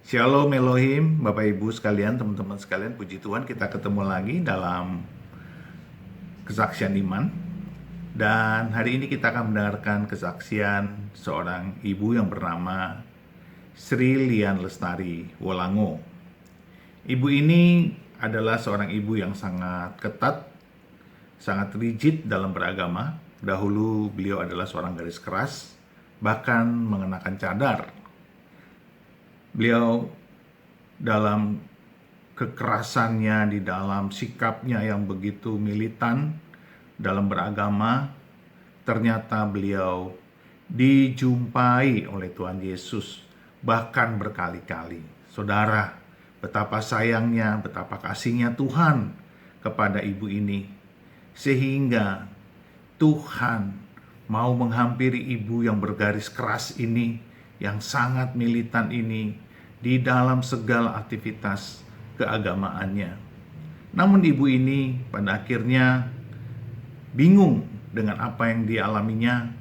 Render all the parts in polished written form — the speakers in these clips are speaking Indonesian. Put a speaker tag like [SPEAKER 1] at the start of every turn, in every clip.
[SPEAKER 1] Shalom Elohim, Bapak Ibu sekalian, teman-teman sekalian, puji Tuhan kita ketemu lagi dalam kesaksian iman. Dan hari ini kita akan mendengarkan kesaksian seorang ibu yang bernama Sri Lian Lestari Wolango. Ibu ini adalah seorang ibu yang sangat ketat, sangat rigid dalam beragama. Dahulu beliau adalah seorang garis keras, bahkan mengenakan cadar. Beliau dalam kekerasannya, di dalam sikapnya yang begitu militan dalam beragama, ternyata beliau dijumpai oleh Tuhan Yesus bahkan berkali-kali. Saudara, betapa sayangnya, betapa kasihnya Tuhan kepada ibu ini, sehingga Tuhan mau menghampiri ibu yang bergaris keras ini, yang sangat militan ini, di dalam segala aktivitas keagamaannya. Namun ibu ini pada akhirnya bingung dengan apa yang dialaminya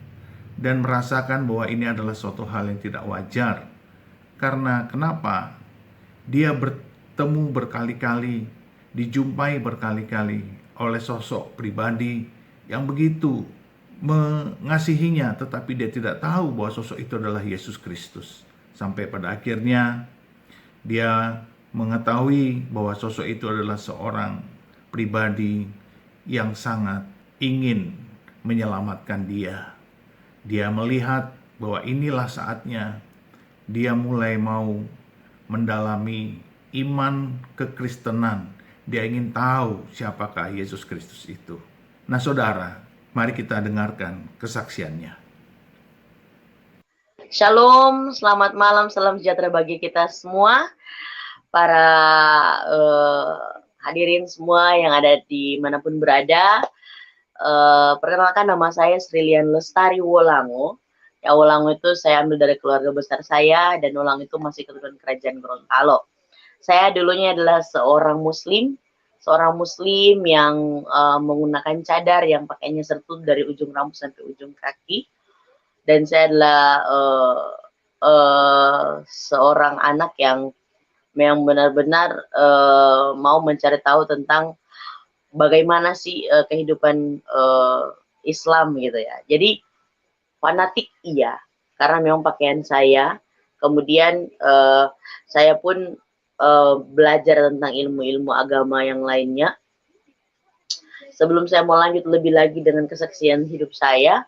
[SPEAKER 1] dan merasakan bahwa ini adalah suatu hal yang tidak wajar. Karena kenapa? Dia bertemu berkali-kali, dijumpai berkali-kali oleh sosok pribadi yang begitu mengasihinya, tetapi dia tidak tahu bahwa sosok itu adalah Yesus Kristus. Sampai pada akhirnya dia mengetahui bahwa sosok itu adalah seorang pribadi yang sangat ingin menyelamatkan dia. Dia melihat bahwa inilah saatnya dia mulai mau mendalami iman kekristenan. Dia ingin tahu siapakah Yesus Kristus itu. Nah saudara, mari kita dengarkan kesaksiannya.
[SPEAKER 2] Shalom, selamat malam, salam sejahtera bagi kita semua, para hadirin semua yang ada di manapun berada. Perkenalkan, nama saya Sri Lian Lestari Wolango. Ya, Wolango itu saya ambil dari keluarga besar saya, dan Wolango itu masih keturunan kerajaan Gorontalo. Saya dulunya adalah seorang muslim yang menggunakan cadar yang pakainya sertut dari ujung rambut sampai ujung kaki. Dan saya adalah seorang anak yang benar-benar mau mencari tahu tentang bagaimana sih kehidupan Islam gitu ya. Jadi fanatik iya, karena memang pakaian saya. Kemudian saya pun belajar tentang ilmu-ilmu agama yang lainnya. Sebelum saya mau lanjut lebih lagi dengan kesaksian hidup saya,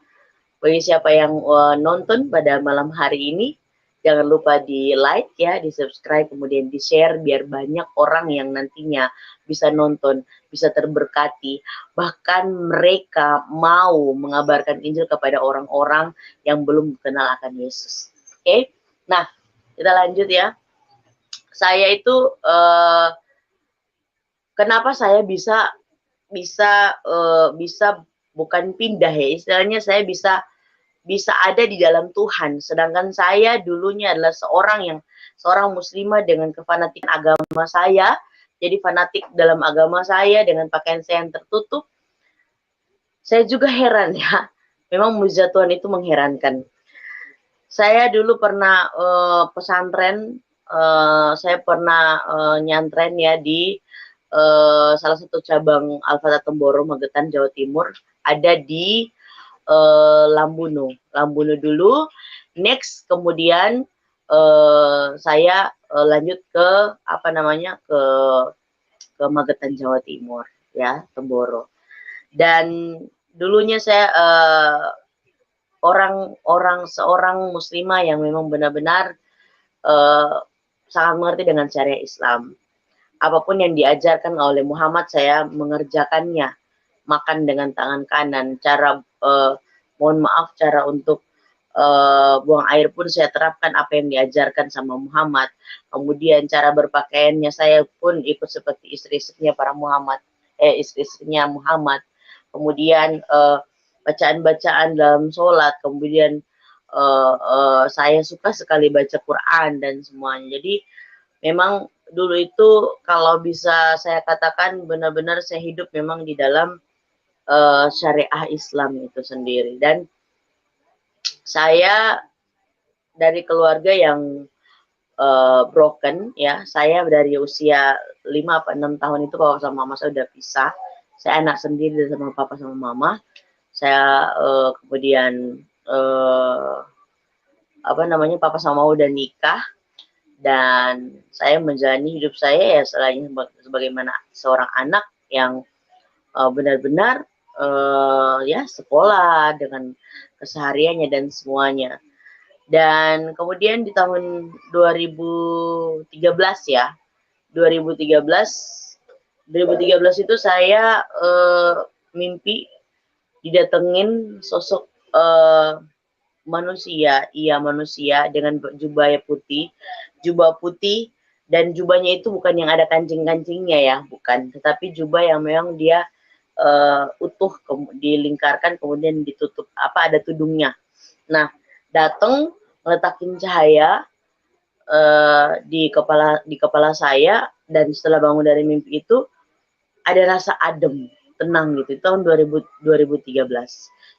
[SPEAKER 2] bagi siapa yang nonton pada malam hari ini, jangan lupa di like ya, di subscribe, kemudian di share, biar banyak orang yang nantinya bisa nonton, bisa terberkati, bahkan mereka mau mengabarkan Injil kepada orang-orang yang belum kenal akan Yesus. Oke? Nah, kita lanjut ya. Saya itu kenapa saya bisa bukan pindah ya, istilahnya saya bisa ada di dalam Tuhan, sedangkan saya dulunya adalah seorang muslimah dengan kefanatikan agama saya. Jadi fanatik dalam agama saya dengan pakaian saya yang tertutup. Saya juga heran ya, memang mujizat Tuhan itu mengherankan. Saya dulu pernah pesantren, saya pernah nyantren ya di salah satu cabang Al-Fatah Temboro, Magetan, Jawa Timur, ada di Lambuno dulu. Next kemudian saya lanjut ke ke Magetan, Jawa Timur ya, Temboro. Dan dulunya saya seorang muslimah yang memang benar-benar sangat mengerti dengan syariat Islam. Apapun yang diajarkan oleh Muhammad saya mengerjakannya. Makan dengan tangan kanan, cara cara untuk buang air pun saya terapkan apa yang diajarkan sama Muhammad. Kemudian cara berpakaiannya saya pun ikut seperti istri-istrinya istri-istrinya Muhammad. Kemudian bacaan-bacaan dalam sholat, kemudian saya suka sekali baca Quran dan semuanya. Jadi memang dulu itu kalau bisa saya katakan benar-benar saya hidup memang di dalam syariah Islam itu sendiri. Dan saya dari keluarga yang broken ya. Saya dari usia 5 apa 6 tahun itu papa sama mama saya udah pisah. Saya anak sendiri sama papa sama mama. Saya kemudian apa namanya papa sama mama udah nikah dan saya menjalani hidup saya ya selain sebagaimana seorang anak yang benar-benar ya sekolah dengan kesehariannya dan semuanya. Dan kemudian di tahun 2013 ya, 2013 itu saya mimpi didatengin sosok manusia, iya manusia dengan jubah putih dan jubahnya itu bukan yang ada kancing-kancingnya ya, bukan, tetapi jubah yang memang dia utuh dilingkarkan kemudian ditutup apa ada tudungnya. Nah, datang ngeletakin cahaya di kepala saya dan setelah bangun dari mimpi itu ada rasa adem, tenang gitu. Itu tahun 2013.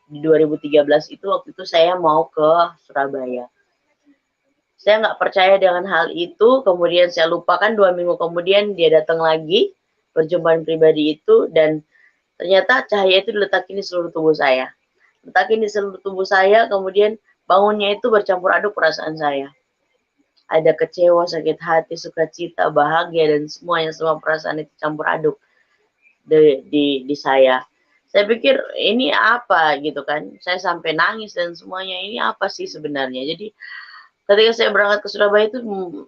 [SPEAKER 2] Di 2013 itu waktu itu saya mau ke Surabaya. Saya nggak percaya dengan hal itu, kemudian saya lupakan 2 minggu kemudian dia datang lagi, perjumpaan pribadi itu, dan ternyata cahaya itu diletakin di seluruh tubuh saya. Letakin di seluruh tubuh saya, kemudian bangunnya itu bercampur aduk perasaan saya. Ada kecewa, sakit hati, sukacita, bahagia, dan semuanya, semua perasaan itu campur aduk di saya. Saya pikir ini apa gitu kan, saya sampai nangis dan semuanya, ini apa sih sebenarnya. Jadi ketika saya berangkat ke Surabaya itu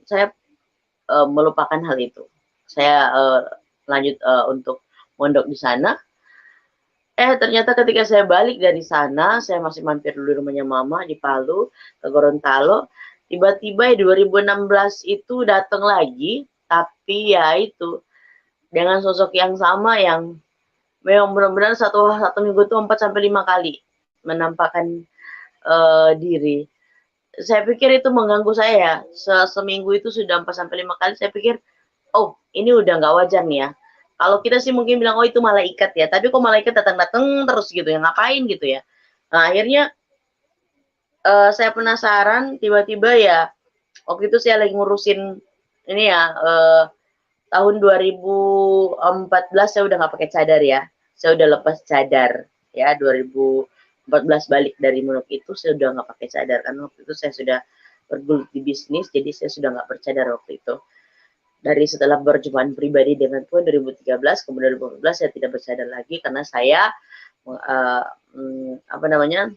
[SPEAKER 2] saya melupakan hal itu. Saya lanjut untuk mondok di sana. Ternyata ketika saya balik dari sana, saya masih mampir dulu di rumahnya mama di Palu, ke Gorontalo. Tiba-tiba 2016 itu datang lagi, tapi ya itu dengan sosok yang sama yang memang benar-benar satu minggu itu 4 sampai 5 kali menampakkan diri. Saya pikir itu mengganggu saya. Seminggu itu sudah 4 sampai 5 kali. Saya pikir, oh ini udah nggak wajar nih ya. Kalau kita sih mungkin bilang, oh itu malaikat ya. Tapi kok malaikat datang-datang terus gitu ya, ngapain gitu ya. Nah akhirnya saya penasaran, tiba-tiba ya waktu itu saya lagi ngurusin ini ya, tahun 2014 saya udah nggak pakai cadar ya. Saya udah lepas cadar ya, 2014 balik dari Munuk itu saya udah nggak pakai cadar karena waktu itu saya sudah bergelut di bisnis, jadi saya sudah nggak bercadar waktu itu. Dari setelah berjumpaan pribadi dengan Tuhan 2013, kemudian 2014 saya tidak bercadar lagi karena saya apa namanya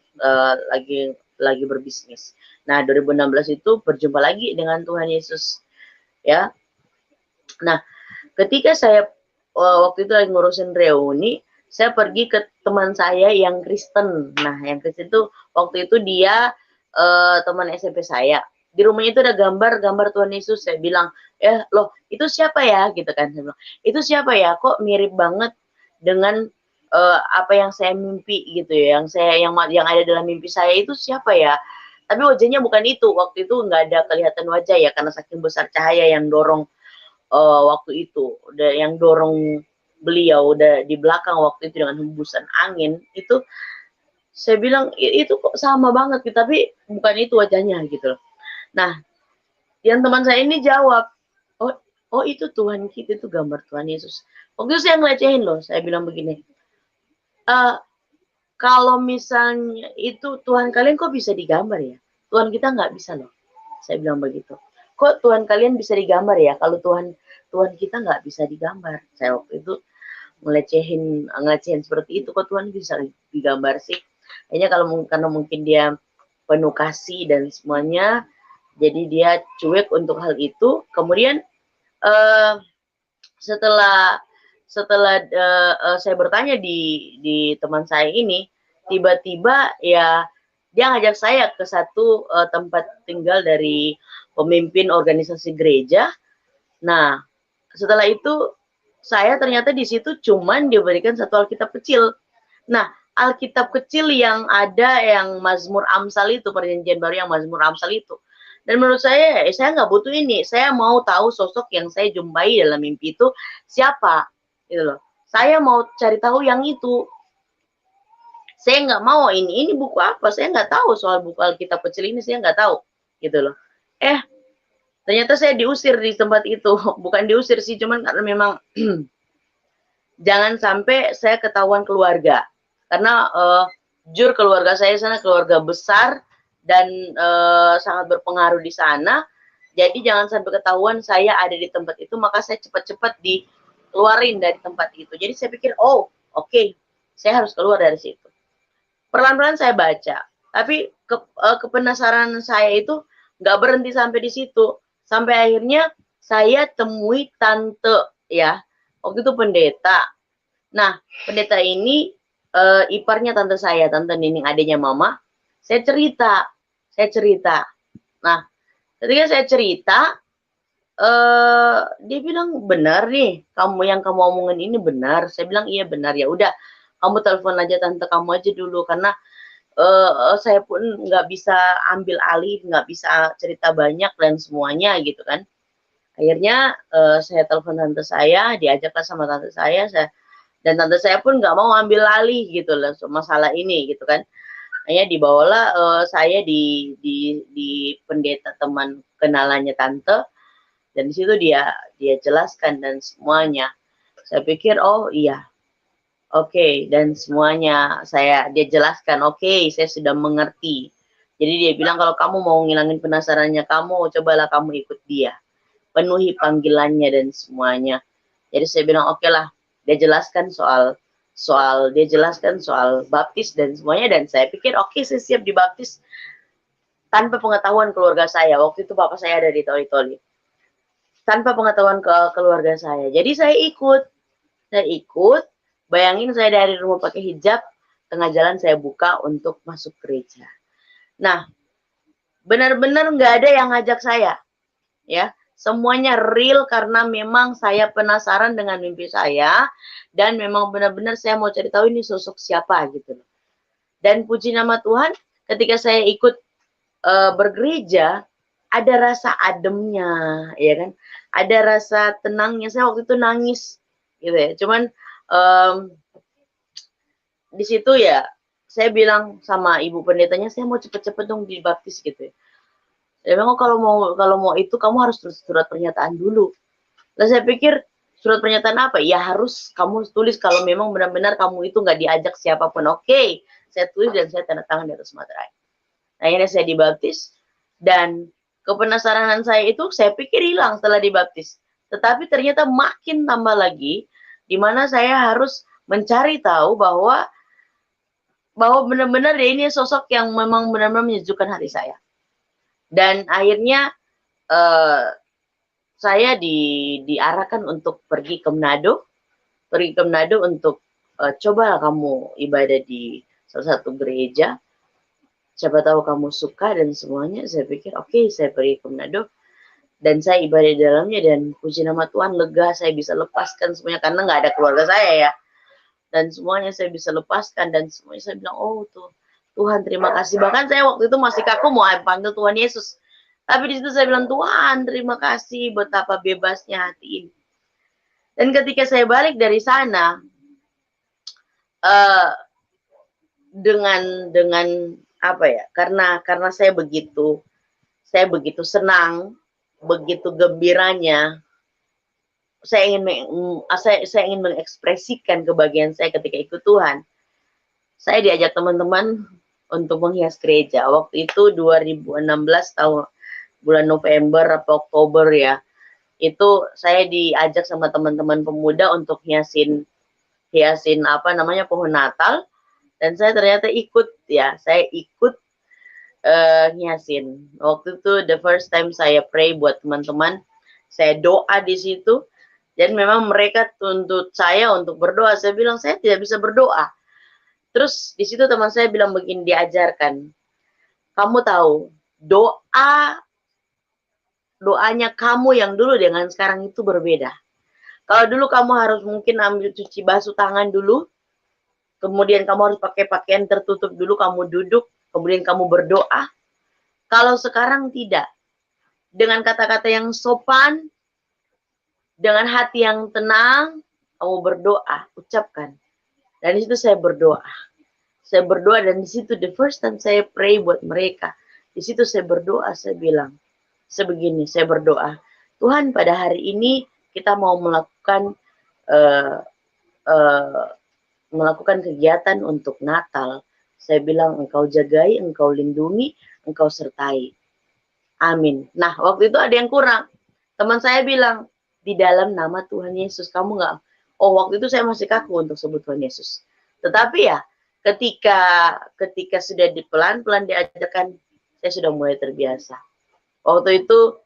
[SPEAKER 2] lagi berbisnis. Nah 2016 itu berjumpa lagi dengan Tuhan Yesus ya. Nah ketika saya waktu itu lagi ngurusin reuni, saya pergi ke teman saya yang Kristen. Nah yang Kristen itu waktu itu dia teman SMP saya. Di rumahnya itu ada gambar Tuhan Yesus. Saya bilang, loh itu siapa ya gitu kan. Saya bilang, itu siapa ya, kok mirip banget dengan apa yang saya mimpi gitu ya, yang ada dalam mimpi saya itu siapa ya. Tapi wajahnya bukan itu, waktu itu nggak ada kelihatan wajah ya, karena saking besar cahaya yang dorong waktu itu, yang dorong beliau di belakang waktu itu dengan hembusan angin itu. Saya bilang itu kok sama banget gitu, tapi bukan itu wajahnya gitu loh. Nah, yang teman saya ini jawab, oh itu Tuhan kita, itu gambar Tuhan Yesus. Waktu itu saya ngelecehin loh, saya bilang begini, kalau misalnya itu Tuhan kalian kok bisa digambar ya? Tuhan kita nggak bisa loh. Saya bilang begitu. Kok Tuhan kalian bisa digambar ya? Kalau Tuhan kita nggak bisa digambar. Saya waktu itu ngelecehin seperti itu. Kok Tuhan bisa digambar sih? Kayaknya karena mungkin dia penuh kasih dan semuanya, jadi dia cuek untuk hal itu. Kemudian setelah saya bertanya di teman saya ini, tiba-tiba ya dia ngajak saya ke satu tempat tinggal dari pemimpin organisasi gereja. Nah, setelah itu saya ternyata di situ cuman diberikan satu Alkitab kecil. Nah, Alkitab kecil yang ada yang Mazmur Amsal itu, perjanjian baru yang Mazmur Amsal itu. Dan menurut saya nggak butuh ini. Saya mau tahu sosok yang saya jumpai dalam mimpi itu siapa, gitu loh. Saya mau cari tahu yang itu. Saya nggak mau ini buku apa. Saya nggak tahu soal buku Alkitab kecil ini, saya nggak tahu, gitu loh. Ternyata saya diusir di tempat itu. Bukan diusir sih, cuman karena memang jangan sampai saya ketahuan keluarga. Karena jujur keluarga saya sana keluarga besar dan sangat berpengaruh di sana. Jadi jangan sampai ketahuan saya ada di tempat itu, maka saya cepat-cepat dikeluarin dari tempat itu. Jadi saya pikir, oh oke, saya harus keluar dari situ. Perlahan-lahan saya baca, tapi kepenasaran saya itu nggak berhenti sampai di situ. Sampai akhirnya saya temui tante ya, waktu itu pendeta. Nah, pendeta ini iparnya tante saya, tante Nining, adiknya mama. Saya cerita. Nah, ketika saya cerita, dia bilang, "Benar nih, kamu yang kamu omongin ini benar." Saya bilang, "Iya benar." "Ya udah, kamu telepon aja tante kamu aja dulu karena saya pun nggak bisa ambil alih, nggak bisa cerita banyak dan semuanya gitu kan." Akhirnya saya telepon tante saya, diajaklah sama tante saya, dan tante saya pun nggak mau ambil alih gitu loh masalah ini gitu kan. Hanya dibawalah saya di pendeta teman kenalannya tante, dan di situ dia jelaskan dan semuanya. Saya pikir oh iya, oke, dan semuanya dia jelaskan, oke, saya sudah mengerti. Jadi dia bilang kalau kamu mau ngilangin penasarannya kamu, cobalah kamu ikut dia, penuhi panggilannya dan semuanya. Jadi saya bilang oke lah, dia jelaskan soal baptis dan semuanya, dan saya pikir oke, saya siap dibaptis tanpa pengetahuan keluarga saya. Waktu itu bapak saya ada di Toli-Toli. Tanpa pengetahuan keluarga saya. Jadi saya ikut, bayangin saya dari rumah pakai hijab, tengah jalan saya buka untuk masuk gereja. Nah, benar-benar nggak ada yang ngajak saya, ya. Semuanya real karena memang saya penasaran dengan mimpi saya, dan memang benar-benar saya mau cari tahu ini sosok siapa gitu loh. Dan puji nama Tuhan, ketika saya ikut bergereja, ada rasa ademnya, ya kan? Ada rasa tenangnya. Saya waktu itu nangis, gitu ya. Cuman di situ ya, saya bilang sama ibu pendetanya, saya mau cepet-cepet dong dibaptis gitu ya. Dia bilang, oh, kalau mau itu kamu harus tulis surat pernyataan dulu. Lah saya pikir surat pernyataan apa? Ya harus kamu tulis kalau memang benar-benar kamu itu nggak diajak siapapun. Oke, saya tulis dan saya tanda tangan di atas materai. Akhirnya saya dibaptis, dan kepenasaran saya itu saya pikir hilang setelah dibaptis. Tetapi ternyata makin tambah lagi, di mana saya harus mencari tahu bahwa benar-benar dia ini sosok yang memang benar-benar menyejukkan hati saya. Dan akhirnya saya diarahkan untuk pergi ke Manado untuk cobalah kamu ibadah di salah satu gereja. Siapa tahu kamu suka dan semuanya. Saya pikir oke, saya pergi ke Manado dan saya ibadah di dalamnya, dan puji nama Tuhan, lega, saya bisa lepaskan semuanya karena nggak ada keluarga saya ya. Dan semuanya saya bisa lepaskan, dan semuanya saya bilang, oh Tuhan terima kasih. Bahkan saya waktu itu masih kaku mau panggil Tuhan Yesus. Tapi di situ saya bilang, Tuhan terima kasih, betapa bebasnya hati ini. Dan ketika saya balik dari sana, dengan apa ya? Karena saya begitu senang, begitu gembiranya, saya ingin mengekspresikan kebahagiaan saya ketika ikut Tuhan. Saya diajak teman-teman untuk menghias gereja. Waktu itu 2016 tahun bulan November atau Oktober ya. Itu saya diajak sama teman-teman pemuda untuk hiasin apa namanya pohon Natal, dan saya ternyata ikut ya. Saya ikut hiasin. Waktu itu the first time saya pray buat teman-teman. Saya doa di situ. Dan memang mereka tuntut saya untuk berdoa. Saya bilang saya tidak bisa berdoa. Terus di situ teman saya bilang begini, diajarkan, kamu tahu doanya kamu yang dulu dengan sekarang itu berbeda. Kalau dulu kamu harus mungkin ambil cuci basuh tangan dulu, kemudian kamu harus pakai pakaian tertutup dulu, kamu duduk, kemudian kamu berdoa. Kalau sekarang tidak, dengan kata-kata yang sopan, dengan hati yang tenang, kamu berdoa, ucapkan. Dan di situ saya berdoa. Saya berdoa, dan di situ the first time saya pray buat mereka. Di situ saya berdoa, saya bilang, sebegini, saya berdoa, Tuhan pada hari ini kita mau melakukan uh, melakukan kegiatan untuk Natal. Saya bilang engkau jagai, engkau lindungi, engkau sertai. Amin. Nah, waktu itu ada yang kurang. Teman saya bilang, di dalam nama Tuhan Yesus, kamu nggak? Oh, waktu itu saya masih kaku untuk sebut Tuhan Yesus. Tetapi ya, ketika sudah pelan-pelan diajarkan, saya sudah mulai terbiasa. Waktu itu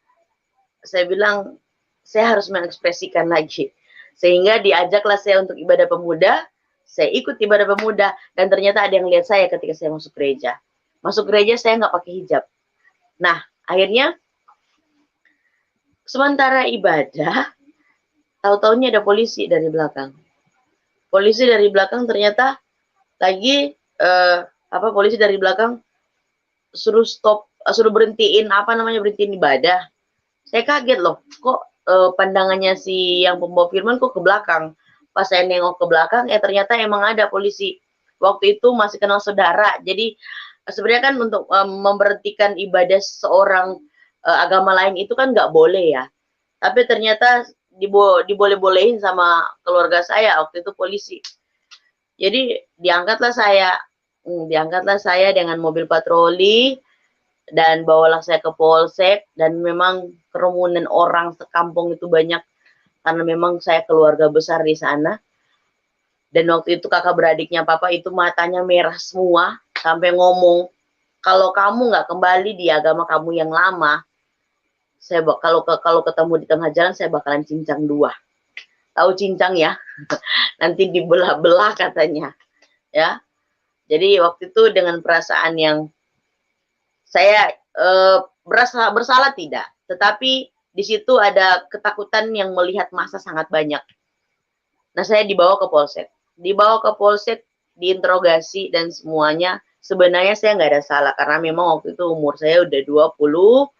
[SPEAKER 2] saya bilang, saya harus mengekspresikan lagi. Sehingga diajaklah saya untuk ibadah pemuda, saya ikut ibadah pemuda, dan ternyata ada yang lihat saya ketika saya masuk gereja. Masuk gereja saya nggak pakai hijab. Nah, akhirnya sementara ibadah, tahu-taunya ada polisi dari belakang. Polisi dari belakang ternyata lagi polisi dari belakang suruh stop, suruh berhentiin berhentiin ibadah. Saya kaget loh, kok pandangannya si yang pembawa firman kok ke belakang. Pas saya nengok ke belakang, ternyata emang ada polisi. Waktu itu masih kenal saudara. Jadi sebenarnya kan untuk memberhentikan ibadah seorang agama lain itu kan nggak boleh ya. Tapi ternyata diboleh-bolehin sama keluarga saya waktu itu polisi. Jadi diangkatlah saya dengan mobil patroli dan bawalah saya ke polsek, dan memang kerumunan orang sekampung itu banyak karena memang saya keluarga besar di sana. Dan waktu itu kakak beradiknya papa itu matanya merah semua sampai ngomong, kalau kamu nggak kembali di agama kamu yang lama, saya kalau ketemu di tengah jalan saya bakalan cincang dua. Tahu cincang ya? Nanti dibelah-belah katanya. Ya. Jadi waktu itu dengan perasaan yang saya bersalah tidak, tetapi di situ ada ketakutan yang melihat massa sangat banyak. Nah, saya dibawa ke polsek, diinterogasi dan semuanya. Sebenarnya saya nggak ada salah karena memang waktu itu umur saya udah 24,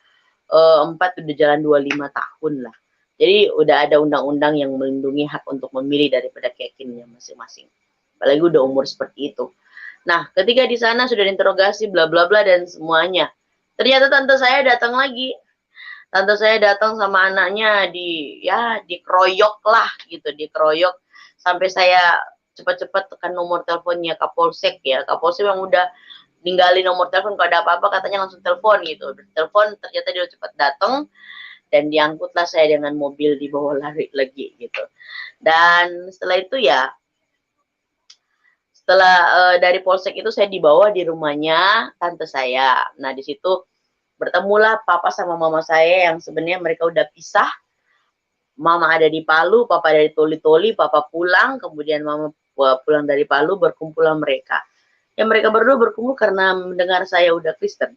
[SPEAKER 2] udah jalan 25 tahun lah. Jadi udah ada undang-undang yang melindungi hak untuk memilih daripada keyakinannya masing-masing. Apalagi udah umur seperti itu. Nah, ketika di sana sudah diinterogasi bla bla bla dan semuanya. Ternyata tante saya datang lagi. Tante saya datang sama anaknya dikeroyok lah gitu, dikeroyok sampai saya cepat-cepat tekan nomor teleponnya Kapolsek ya. Kapolsek yang udah ninggalin nomor telepon, kalau ada apa-apa katanya langsung telepon gitu. Telepon ternyata dia cepat datang dan diangkutlah saya dengan mobil dibawa lari lagi gitu. Dan setelah itu ya, setelah dari polsek itu saya dibawa di rumahnya tante saya. Nah, di situ bertemulah papa sama mama saya yang sebenarnya mereka udah pisah. Mama ada di Palu, papa ada di Toli-Toli, papa pulang, kemudian mama pulang dari Palu, berkumpulah mereka. Ya mereka berdua berkumpul karena mendengar saya udah Kristen.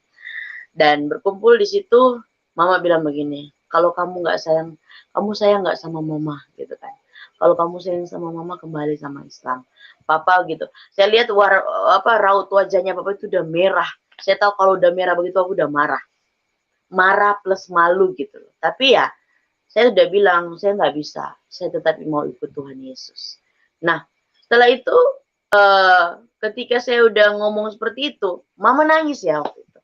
[SPEAKER 2] Dan berkumpul di situ, mama bilang begini, kalau kamu nggak sayang, kamu sayang nggak sama mama gitu kan. Kalau kamu sayang sama mama, kembali sama Islam. Papa gitu. Saya lihat raut wajahnya papa itu udah merah. Saya tahu kalau udah merah begitu aku udah marah. Marah plus malu gitu loh. Tapi ya, saya sudah bilang, saya nggak bisa. Saya tetap mau ikut Tuhan Yesus. Nah, setelah itu, ketika saya udah ngomong seperti itu, mama nangis ya waktu itu.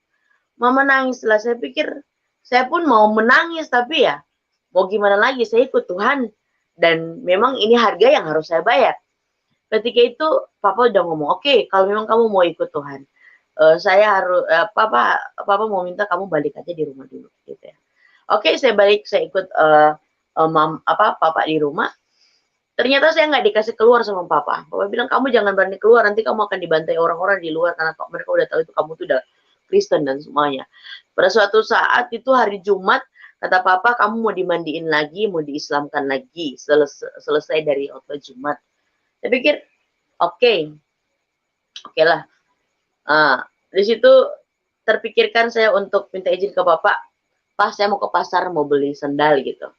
[SPEAKER 2] Mama nangis lah. Saya pikir, saya pun mau menangis, tapi ya, mau gimana lagi, saya ikut Tuhan. Dan memang ini harga yang harus saya bayar. Ketika itu, papa udah ngomong, oke, kalau memang kamu mau ikut Tuhan, saya harus, papa mau minta kamu balik aja di rumah dulu, gitu ya. Oke, saya balik, saya ikut papa di rumah. Ternyata saya nggak dikasih keluar sama papa. Papa bilang, kamu jangan berani keluar, nanti kamu akan dibantai orang-orang di luar karena mereka udah tahu itu kamu tuh udah Kristen dan semuanya. Pada suatu saat itu hari Jumat, kata papa, kamu mau dimandiin lagi, mau diislamkan lagi, selesai dari khotbah Jumat. Saya pikir, oke lah. Di situ terpikirkan saya untuk minta izin ke bapak, Pak, saya mau ke pasar mau beli sendal gitu.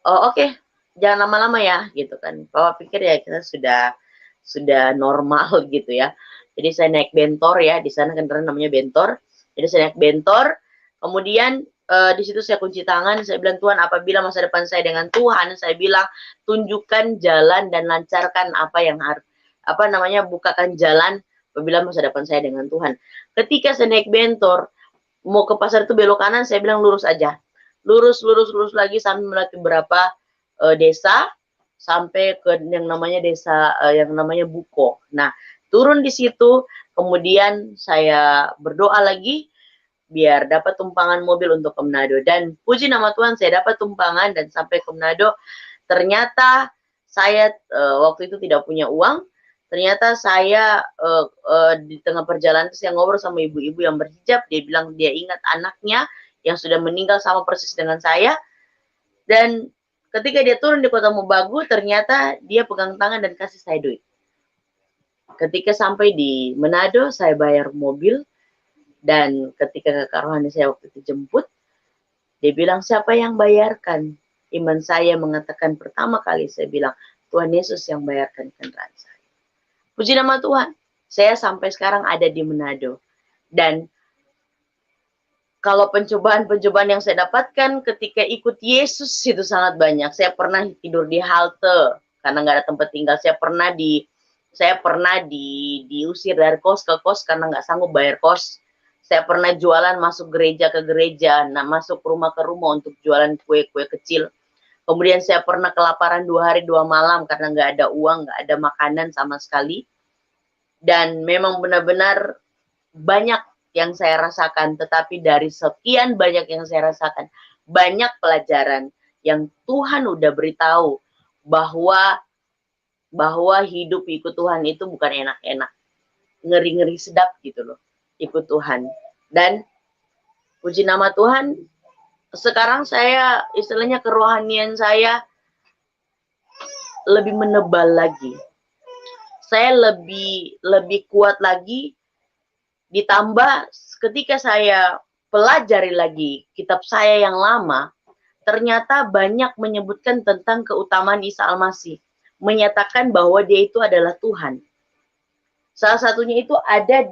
[SPEAKER 2] Oh, oke, jangan lama-lama ya gitu kan. Bapak pikir ya kita sudah normal gitu ya. Jadi saya naik bentor ya, di sana kendaraan namanya bentor. Jadi saya naik bentor, kemudian di situ saya kunci tangan, saya bilang, Tuhan, apabila masa depan saya dengan Tuhan, saya bilang tunjukkan jalan dan lancarkan apa yang harus bukakan jalan apabila masa depan saya dengan Tuhan. Ketika saya naik bentor, mau ke pasar itu belok kanan, saya bilang lurus aja. Lurus, lurus, lurus lagi sampai melewati beberapa desa, sampai ke yang namanya desa yang namanya Buko. Nah, turun di situ, kemudian saya berdoa lagi biar dapat tumpangan mobil untuk ke Manado. Dan puji nama Tuhan, saya dapat tumpangan dan sampai ke Manado. Ternyata saya waktu itu tidak punya uang. Ternyata saya di tengah perjalanan saya ngobrol sama ibu-ibu yang berhijab. Dia bilang dia ingat anaknya yang sudah meninggal sama persis dengan saya. Dan ketika dia turun di Kota Mobagu, ternyata dia pegang tangan dan kasih saya duit. Ketika sampai di Manado, saya bayar mobil. Dan ketika kakak rohani saya waktu itu jemput, dia bilang, siapa yang bayarkan? Iman saya mengatakan pertama kali, saya bilang, Tuhan Yesus yang bayarkan kendaraan saya. Puji nama Tuhan, saya sampai sekarang ada di Manado. Dan kalau pencobaan-pencobaan yang saya dapatkan ketika ikut Yesus itu sangat banyak. Saya pernah tidur di halte karena nggak ada tempat tinggal. Saya pernah diusir dari kos ke kos karena nggak sanggup bayar kos. Saya pernah jualan masuk gereja ke gereja, masuk rumah ke rumah untuk jualan kue-kue kecil. Kemudian saya pernah kelaparan 2 hari 2 malam karena nggak ada uang, nggak ada makanan sama sekali. Dan memang benar-benar banyak yang saya rasakan, tetapi dari sekian banyak yang saya rasakan, banyak pelajaran yang Tuhan udah beritahu bahwa hidup ikut Tuhan itu bukan enak-enak, ngeri-ngeri sedap gitu loh, ikut Tuhan. Dan puji nama Tuhan, sekarang saya istilahnya kerohanian saya lebih menebal lagi. Saya lebih kuat lagi, ditambah ketika saya pelajari lagi kitab saya yang lama, ternyata banyak menyebutkan tentang keutamaan Isa Al-Masih, menyatakan bahwa dia itu adalah Tuhan. Salah satunya itu ada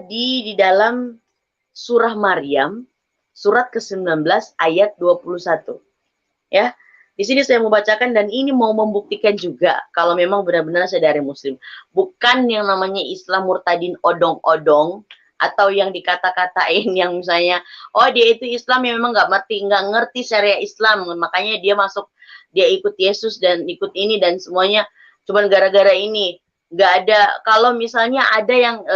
[SPEAKER 2] di dalam surah Maryam, surat ke-19 ayat 21. Ya. Di sini saya mau bacakan dan ini mau membuktikan juga kalau memang benar-benar saya dari muslim. Bukan yang namanya Islam murtadin odong-odong atau yang dikata-katain yang misalnya, oh dia itu Islam yang memang nggak ngerti syariat Islam, makanya dia ikut Yesus dan ikut ini dan semuanya cuman gara-gara ini. Nggak ada, kalau misalnya ada yang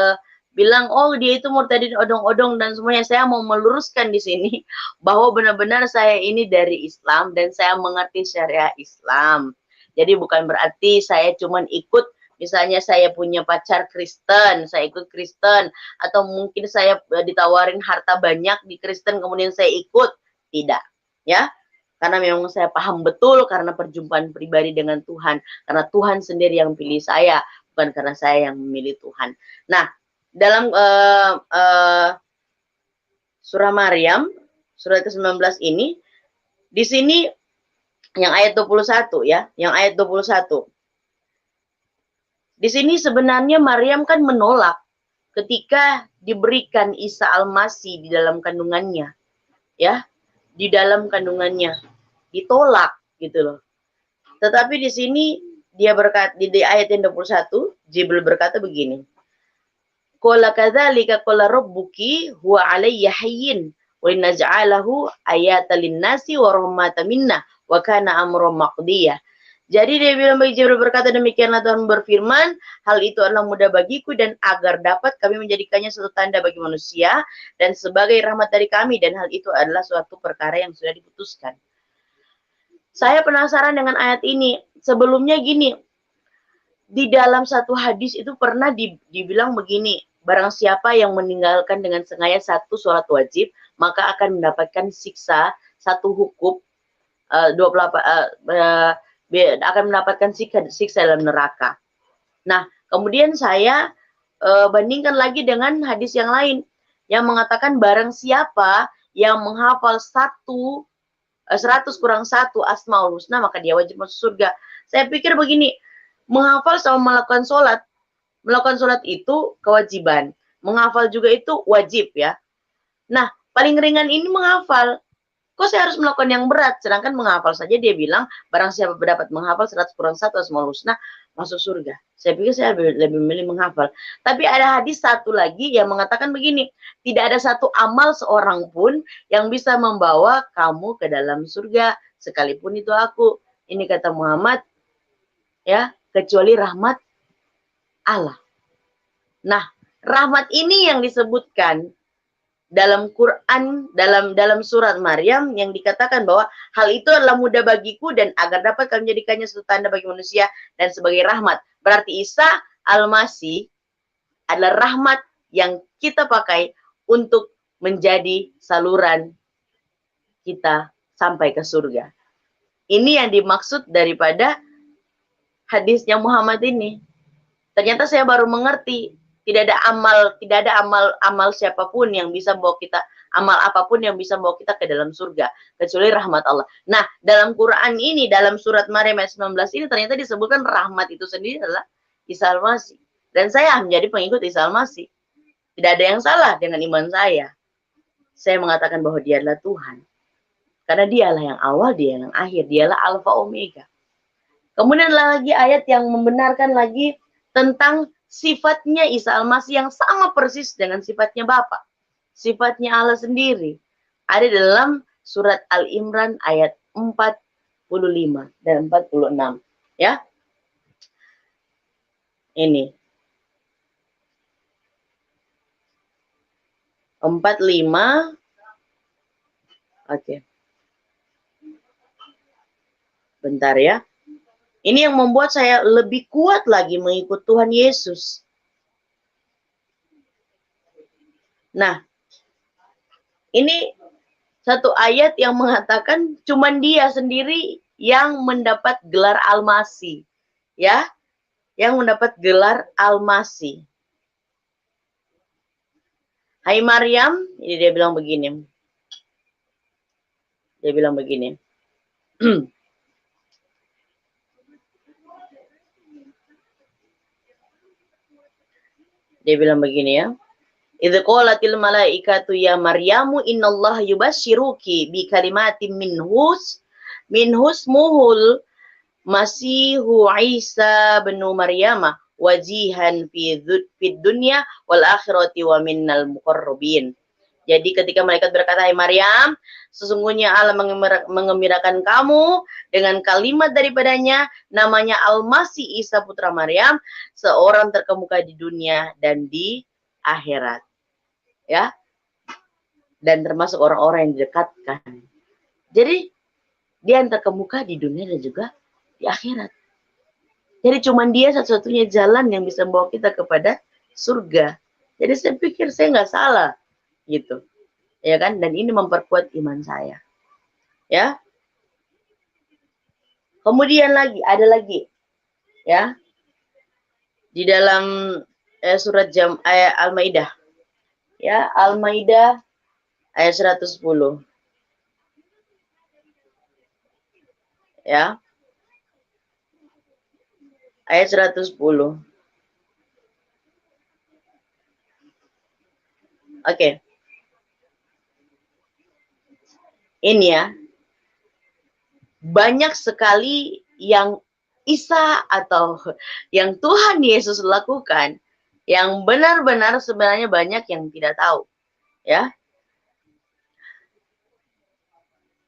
[SPEAKER 2] bilang, oh dia itu murtadin odong-odong dan semuanya, saya mau meluruskan di sini bahwa benar-benar saya ini dari Islam dan saya mengerti syariat Islam. Jadi bukan berarti saya cuman ikut, misalnya saya punya pacar Kristen, saya ikut Kristen, atau mungkin saya ditawarin harta banyak di Kristen kemudian saya ikut. Tidak, ya. Karena memang saya paham betul karena perjumpaan pribadi dengan Tuhan, karena Tuhan sendiri yang pilih saya, bukan karena saya yang memilih Tuhan. Nah, dalam surah Maryam, surah ke-19 ini, di sini yang ayat 21 ya, yang ayat 21. Di sini sebenarnya Maryam kan menolak ketika diberikan Isa Al-Masih di dalam kandungannya. Ya, di dalam kandungannya ditolak gitu loh. Tetapi di sini dia berkata di ayat yang 21, Jibril berkata begini. Qala kadzalika qala rabbuki huwa alayya hayyin wa linaj'alahu ayatan lin-nasi wa rahmatan minna wa kana amrun maqdiyah. Jadi dia bilang bagi Jibril berkata, demikianlah Tuhan berfirman, hal itu adalah mudah bagiku dan agar dapat kami menjadikannya suatu tanda bagi manusia dan sebagai rahmat dari kami, dan hal itu adalah suatu perkara yang sudah diputuskan. Saya penasaran dengan ayat ini. Sebelumnya gini, di dalam satu hadis itu pernah dibilang begini, barang siapa yang meninggalkan dengan sengaja satu sholat wajib, maka akan mendapatkan siksa, satu hukum, akan mendapatkan siksa dalam neraka. Nah, kemudian saya bandingkan lagi dengan hadis yang lain, yang mengatakan barang siapa yang menghafal 100 kurang 1 Asmaul Husna, maka dia wajib masuk surga. Saya pikir begini, menghafal sama melakukan sholat itu kewajiban. Menghafal juga itu wajib ya. Nah, paling ringan ini menghafal. Kok saya harus melakukan yang berat? Sedangkan menghafal saja dia bilang, barang siapa dapat menghafal 100 kurang 1 Asmaul Husna, masuk surga. Saya pikir saya lebih memilih menghafal. Tapi ada hadis satu lagi yang mengatakan begini, tidak ada satu amal seorang pun yang bisa membawa kamu ke dalam surga, sekalipun itu aku. Ini kata Muhammad, ya, kecuali rahmat Allah. Nah, rahmat ini yang disebutkan dalam Quran, dalam surat Maryam yang dikatakan bahwa hal itu adalah mudah bagiku dan agar dapat kami menjadikannya suatu tanda bagi manusia dan sebagai rahmat. Berarti Isa Al-Masih adalah rahmat yang kita pakai untuk menjadi saluran kita sampai ke surga. Ini yang dimaksud daripada hadisnya Muhammad ini. Ternyata saya baru mengerti, tidak ada amal siapapun yang bisa membawa kita, amal apapun yang bisa membawa kita ke dalam surga kecuali rahmat Allah. Nah, dalam Quran ini, dalam surat Maryam ayat 19 ini ternyata disebutkan rahmat itu sendiri adalah Isa Al-Masih. Dan saya menjadi pengikut Isa Al-Masih. Tidak ada yang salah dengan iman saya. Saya mengatakan bahwa dia adalah Tuhan. Karena dialah yang awal, dia yang akhir, dialah Alfa Omega. Kemudian lagi ayat yang membenarkan lagi tentang sifatnya Isa Al-Masih yang sama persis dengan sifatnya Bapa. Sifatnya Allah sendiri. Ada dalam surat Al-Imran ayat 45 dan 46. Ya. Ini. 45. Oke. Bentar ya. Ini yang membuat saya lebih kuat lagi mengikut Tuhan Yesus. Nah, ini satu ayat yang mengatakan cuman dia sendiri yang mendapat gelar Al-Masih. Ya, yang mendapat gelar Al-Masih. Hai Maryam, ini dia bilang begini. Dia bilang begini. Dia bilang begini ya. Idz qalatil malaikatu ya Maryamu innallaha yubashshiruki bi kalimatin minhusmuhul Masihu Isa bin Maryama wajihan fid dunya wal akhirati wa minnal muqarrabin. Jadi ketika malaikat berkata, hai Maryam, sesungguhnya Allah mengembirakan kamu dengan kalimat daripadanya, namanya Al-Masih Isa putra Maryam, seorang terkemuka di dunia dan di akhirat. Ya, dan termasuk orang-orang yang didekatkan. Jadi dia yang terkemuka di dunia dan juga di akhirat. Jadi cuma dia satu-satunya jalan yang bisa membawa kita kepada surga. Jadi saya pikir saya nggak salah, gitu, ya kan? Dan ini memperkuat iman saya, ya. Kemudian lagi ada lagi, ya, di dalam surat Al-Maidah, ya, Al-Maidah ayat 110, ya, ayat 110. Oke. Ini ya, banyak sekali yang Isa atau yang Tuhan Yesus lakukan yang benar-benar sebenarnya banyak yang tidak tahu, ya.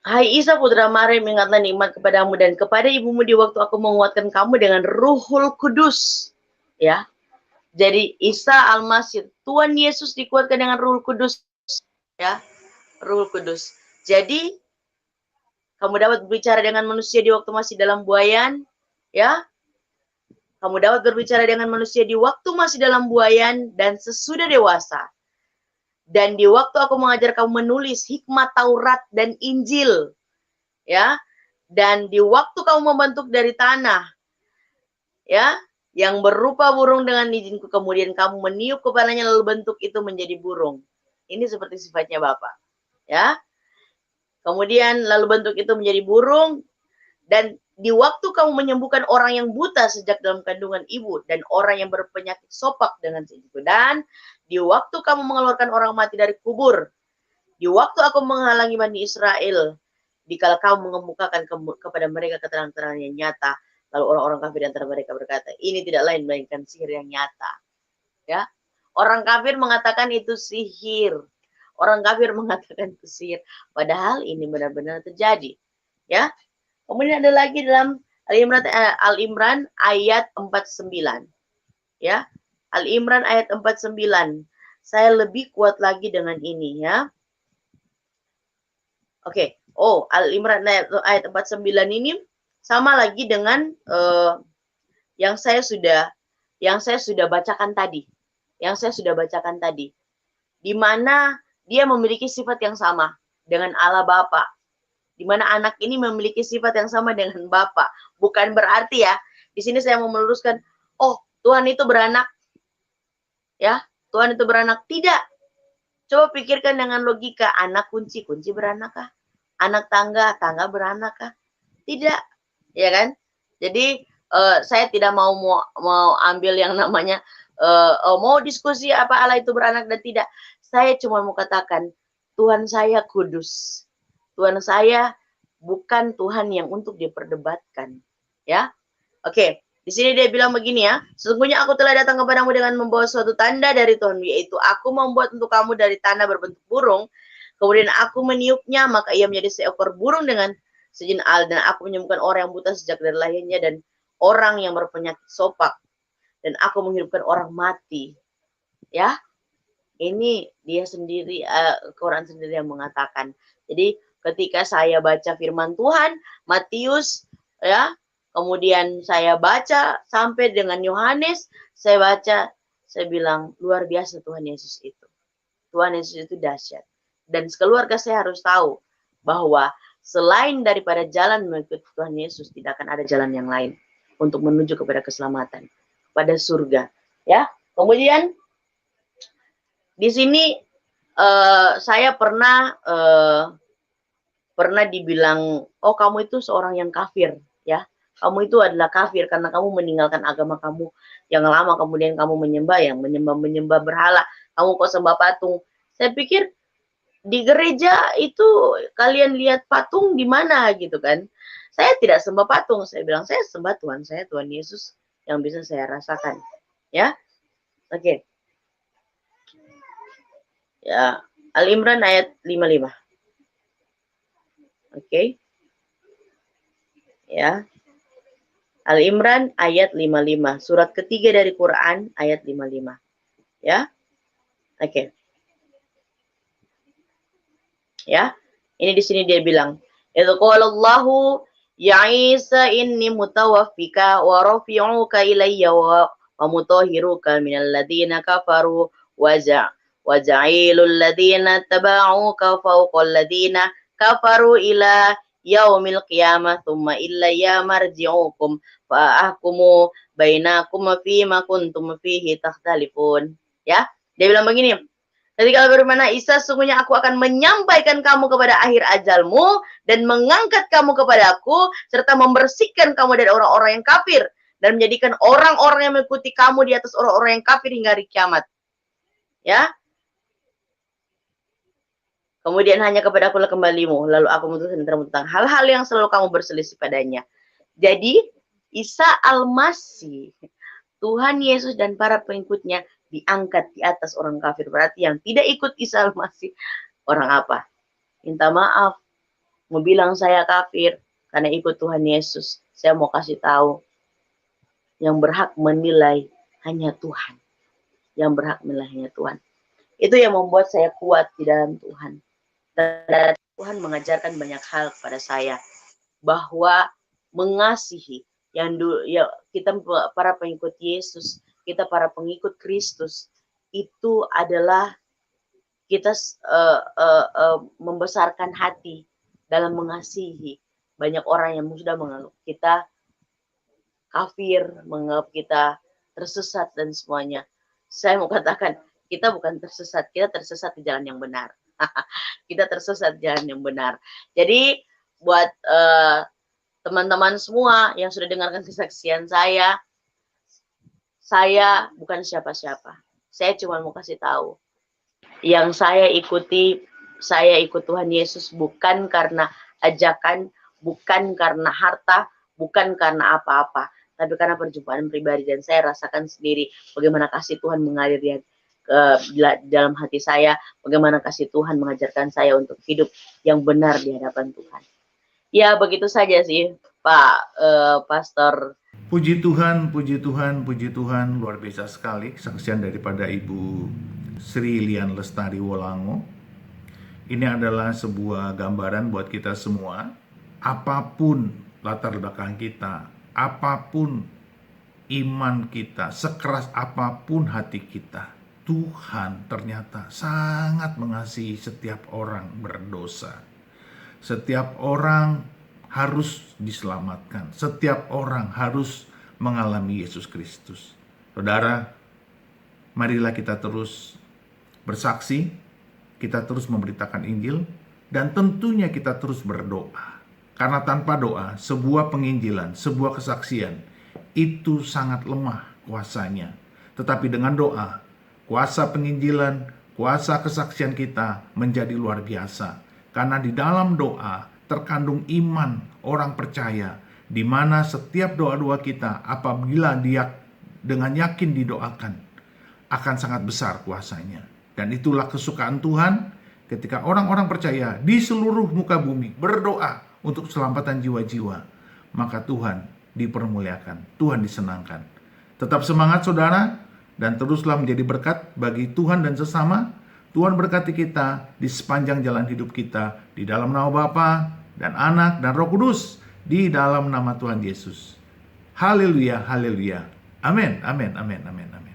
[SPEAKER 2] Hai Isa putra Maryam, ingatlah nikmat kepadamu dan kepada ibumu di waktu aku menguatkan kamu dengan Ruhul Kudus, ya. Jadi Isa Al-Masih, Tuhan Yesus dikuatkan dengan Ruhul Kudus, ya, Ruhul Kudus. Jadi kamu dapat berbicara dengan manusia di waktu masih dalam buayan, ya. Kamu dapat berbicara dengan manusia di waktu masih dalam buayan dan sesudah dewasa. Dan di waktu aku mengajar kamu menulis hikmat Taurat dan Injil, ya. Dan di waktu kamu membentuk dari tanah, ya, yang berupa burung dengan izinku, kemudian kamu meniup kepalanya lalu bentuk itu menjadi burung. Ini seperti sifatnya Bapa, ya. Kemudian lalu bentuk itu menjadi burung, dan di waktu kamu menyembuhkan orang yang buta sejak dalam kandungan ibu dan orang yang berpenyakit sopak dengan sejuta, dan di waktu kamu mengeluarkan orang mati dari kubur, di waktu aku menghalangi Bani Israel, dikala kamu mengemukakan kepada mereka keterangan-keterangan yang nyata, Lalu orang-orang kafir di antara mereka berkata, ini tidak lain melainkan sihir yang nyata. Ya, orang kafir mengatakan itu sihir. Orang kafir mengatakan itu sihir. Padahal ini benar-benar terjadi. Ya, kemudian ada lagi dalam Al-Imran ayat 49. Ya, Al-Imran ayat 49. Saya lebih kuat lagi dengan ini ya. Oke. Oh, Al-Imran ayat 49 ini sama lagi dengan yang saya sudah bacakan tadi. Di mana dia memiliki sifat yang sama dengan Allah Bapa. Di mana anak ini memiliki sifat yang sama dengan Bapa. Bukan berarti ya, di sini saya mau meluruskan, oh, Tuhan itu beranak. Ya, Tuhan itu beranak. Tidak. Coba pikirkan dengan logika, anak kunci beranak kah? Anak tangga beranak kah? Tidak, ya kan? Jadi saya tidak mau ambil yang namanya mau diskusi apa Allah itu beranak dan tidak. Saya cuma mau katakan Tuhan saya kudus. Tuhan saya bukan Tuhan yang untuk diperdebatkan, ya. Oke. Di sini dia bilang begini ya, sesungguhnya aku telah datang kepadamu dengan membawa suatu tanda dari Tuhan, yaitu aku membuat untuk kamu dari tanah berbentuk burung, kemudian aku meniupnya, maka ia menjadi seekor burung dengan sejin al, dan aku menyembuhkan orang yang buta sejak dari lahirnya, dan orang yang berpenyakit sopak, dan aku menghidupkan orang mati. Ya, ini dia sendiri, Quran sendiri yang mengatakan. Jadi ketika saya baca firman Tuhan, Matius, ya, kemudian saya baca sampai dengan Yohanes, saya baca, saya bilang, luar biasa Tuhan Yesus itu. Tuhan Yesus itu dahsyat. Dan sekeluarga saya harus tahu bahwa selain daripada jalan mengikuti Tuhan Yesus, tidak akan ada jalan yang lain untuk menuju kepada keselamatan, pada surga. Ya, kemudian di sini saya pernah dibilang, oh kamu itu seorang yang kafir, ya. Kamu itu adalah kafir karena kamu meninggalkan agama kamu yang lama, kemudian kamu menyembah berhala, kamu kok sembah patung. Saya pikir di gereja itu kalian lihat patung di mana gitu kan. Saya tidak sembah patung, saya bilang saya sembah Tuhan saya, Tuhan Yesus yang bisa saya rasakan. Ya. Oke. Ya, Al-Imran ayat 55. Oke. Ya. Al-Imran ayat 55, surat ketiga dari Quran ayat 55. Ya. Oke. Ya. Ini di sini dia bilang, "Idz qala Allahu ya Isa inni mutawaffika wa rafi'uka ilayya wa mutahhiruka minal ladzina kafaru wa ja'ilul ladzina tabauka fawqal ladzina kafaru ila yaumil qiyamah thumma ilayya marji'ukum fa ahkumu bainakum fima kuntum fihi takhtalifun." Ya, dia bilang begini, ketika bermana Isa, sesungguhnya aku akan menyampaikan kamu kepada akhir ajalmu dan mengangkat kamu kepadaku serta membersihkan kamu dari orang-orang yang kafir dan menjadikan orang-orang yang mengikuti kamu di atas orang-orang yang kafir hingga hari kiamat. Ya. Kemudian hanya kepada aku kembalimu, lalu aku memutuskan tentang hal-hal yang selalu kamu berselisih padanya. Jadi, Isa Al-Masih, Tuhan Yesus dan para pengikutnya diangkat di atas orang kafir. Berarti yang tidak ikut Isa Al-Masih, orang apa? Minta maaf, mau bilang saya kafir karena ikut Tuhan Yesus. Saya mau kasih tahu, yang berhak menilai hanya Tuhan. Yang berhak menilai hanya Tuhan. Itu yang membuat saya kuat di dalam Tuhan. Dan Tuhan mengajarkan banyak hal kepada saya bahwa mengasihi yang ya, kita para pengikut Yesus, kita para pengikut Kristus itu adalah kita membesarkan hati dalam mengasihi banyak orang yang sudah menganggap kita kafir, menganggap kita tersesat dan semuanya. Saya mau katakan kita bukan tersesat, kita tersesat di jalan yang benar. Kita tersesat di jalan yang benar. Jadi buat teman-teman semua yang sudah dengarkan kesaksian saya bukan siapa-siapa. Saya cuma mau kasih tahu. Yang saya ikut Tuhan Yesus bukan karena ajakan, bukan karena harta, bukan karena apa-apa. tapi karena perjumpaan pribadi dan saya rasakan sendiri bagaimana kasih Tuhan mengalir di dalam hati saya, bagaimana kasih Tuhan mengajarkan saya untuk hidup yang benar di hadapan Tuhan. Ya, begitu saja sih, Pak Pastor.
[SPEAKER 1] Puji Tuhan, puji Tuhan, puji Tuhan, luar biasa sekali kesaksian daripada Ibu Sri Lian Lestari Wolango. Ini adalah sebuah gambaran buat kita semua. Apapun latar belakang kita, apapun iman kita, sekeras apapun hati kita, Tuhan ternyata sangat mengasihi setiap orang berdosa. Setiap orang harus diselamatkan. Setiap orang harus mengalami Yesus Kristus. Saudara, marilah kita terus bersaksi, kita terus memberitakan Injil, dan tentunya kita terus berdoa. Karena tanpa doa, sebuah penginjilan, sebuah kesaksian, itu sangat lemah kuasanya. Tetapi dengan doa, kuasa penginjilan, kuasa kesaksian kita menjadi luar biasa. Karena di dalam doa terkandung iman orang percaya, di mana setiap doa-doa kita apabila dia dengan yakin didoakan akan sangat besar kuasanya. Dan itulah kesukaan Tuhan ketika orang-orang percaya di seluruh muka bumi berdoa untuk keselamatan jiwa-jiwa, maka Tuhan dipermuliakan, Tuhan disenangkan. Tetap semangat saudara, dan teruslah menjadi berkat bagi Tuhan dan sesama. Tuhan berkati kita di sepanjang jalan hidup kita, di dalam nama Bapa dan Anak dan Roh Kudus, di dalam nama Tuhan Yesus. Haleluya, haleluya. Amin, amin, amin, amin, amin.